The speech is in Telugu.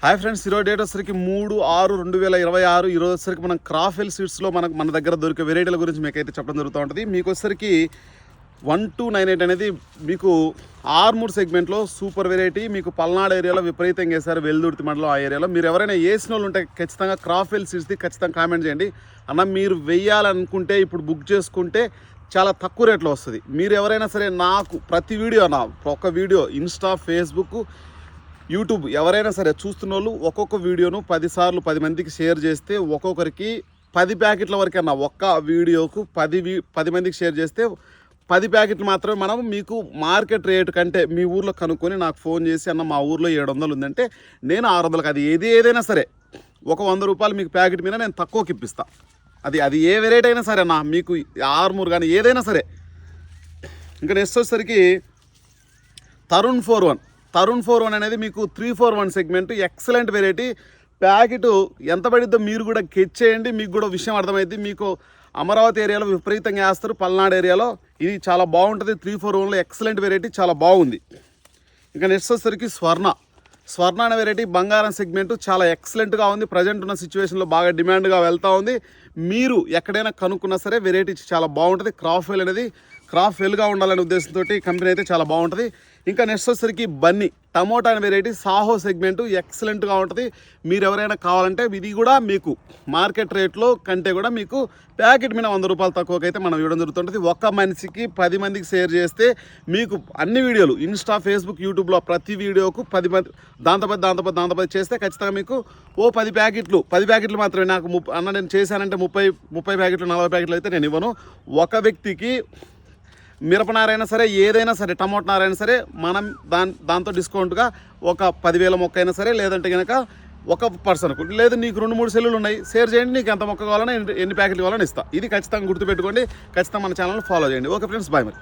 హాయ్ ఫ్రెండ్స్, ఈరోజు డేట్ వచ్చేసరికి 3/6/2026. ఈరోజు వచ్చేసరికి మనం క్రాఫెల్ సీడ్స్లో మన దగ్గర దొరికే వెరైటీల గురించి మీకు అయితే చెప్పడం జరుగుతూ ఉంటుంది. మీకు వచ్చేసరికి 1298 అనేది మీకు ఆర్మూర్ సెగ్మెంట్లో సూపర్ వెరైటీ. మీకు పల్నాడు ఏరియాలో విపరీతంగా వేశారు, వెల్దుర్తి మండలం ఆ ఏరియాలో. మీరు ఎవరైనా వేసిన వాళ్ళు ఉంటే ఖచ్చితంగా క్రాఫెల్ సీడ్స్ది ఖచ్చితంగా కామెంట్ చేయండి అన్న. మీరు వెయ్యాలనుకుంటే ఇప్పుడు బుక్ చేసుకుంటే చాలా తక్కువ రేట్లో వస్తుంది. మీరు ఎవరైనా సరే నాకు ప్రతి వీడియో ఒక వీడియో ఇన్స్టా, ఫేస్బుక్, యూట్యూబ్ ఎవరైనా సరే చూస్తున్న వాళ్ళు ఒక్కొక్క వీడియోను 10 సార్లు 10 మందికి షేర్ చేస్తే ఒక్కొక్కరికి 10 ప్యాకెట్ల వరకు అన్న. ఒక్క వీడియోకు 10 మందికి షేర్ చేస్తే 10 ప్యాకెట్లు మాత్రమే మనం మీకు మార్కెట్ రేటు కంటే మీ ఊర్లో కనుక్కొని నాకు ఫోన్ చేసి అన్న మా ఊర్లో 700 ఉందంటే నేను 600కి, అది ఏదైనా సరే ఒక 100 రూపాయలు మీకు ప్యాకెట్ మీద నేను తక్కువకి ఇప్పిస్తా. అది ఏ వెరైటీ అయినా సరే అన్న, మీకు ఆర్మూర్ కానీ ఏదైనా సరే. ఇంకా నెక్స్ట్ వచ్చేసరికి తరుణ్ 41 అనేది మీకు 341 సెగ్మెంట్ ఎక్సలెంట్ వెరైటీ. ప్యాకెట్ ఎంత పడిద్దో మీరు కూడా గెస్ చేయండి, మీకు కూడా విషయం అర్థమైంది. మీకు అమరావతి ఏరియాలో విపరీతంగా వేస్తారు, పల్నాడు ఏరియాలో ఇది చాలా బాగుంటుంది. 341లో ఎక్సలెంట్ వెరైటీ, చాలా బాగుంది. ఇంకా నెక్స్ట్ వచ్చేసరికి స్వర్ణ అనే వెరైటీ బంగారం సెగ్మెంట్ చాలా ఎక్సలెంట్గా ఉంది. ప్రజెంట్ ఉన్న సిచ్యువేషన్లో బాగా డిమాండ్గా వెళ్తూ ఉంది. మీరు ఎక్కడైనా కనుక్కున్నా సరే వెరైటీ చాలా బాగుంటుంది. క్రాఫెల్ అనేది క్రాఫెల్గా ఉండాలనే ఉద్దేశంతో కంపెనీ అయితే చాలా బాగుంటుంది. ఇంకా నెక్స్ట్ వచ్చేసరికి బన్నీ టమోటా అనే వెరైటీ సాహో సెగ్మెంట్ ఎక్సలెంట్గా ఉంటుంది. మీరు ఎవరైనా కావాలంటే ఇది కూడా మీకు మార్కెట్ రేట్లో కంటే కూడా మీకు ప్యాకెట్ మీద 100 రూపాయలు తక్కువకి అయితే మనం ఇవ్వడం జరుగుతుంటుంది. ఒక్క మనిషికి 10 మందికి షేర్ చేస్తే మీకు అన్ని వీడియోలు ఇన్స్టా, ఫేస్బుక్, యూట్యూబ్లో ప్రతి వీడియోకు 10 మంది దాంతో చేస్తే ఖచ్చితంగా మీకు 10 ప్యాకెట్లు మాత్రమే. నాకు అన్న నేను చేశానంటే 30 ప్యాకెట్లు 40 ప్యాకెట్లు అయితే నేను ఇవ్వను. ఒక వ్యక్తికి మిరపనారైనా సరే ఏదైనా సరే టమోటా నారైనా సరే మనం దాంతో డిస్కౌంట్గా ఒక 10,000 మొక్క అయినా సరే, లేదంటే కనుక ఒక పర్సన్కు, లేదు నీకు 2-3 సెల్లులు ఉన్నాయి షేర్ చేయండి, నీకు ఎంత మొక్క కావాలని ఎన్ని ప్యాకెట్లు కావాలని ఇస్తా. ఇది ఖచ్చితంగా గుర్తుపెట్టుకోండి. ఖచ్చితంగా మన ఛానల్ని ఫాలో చేయండి. ఓకే ఫ్రెండ్స్, బాయ్ మరి.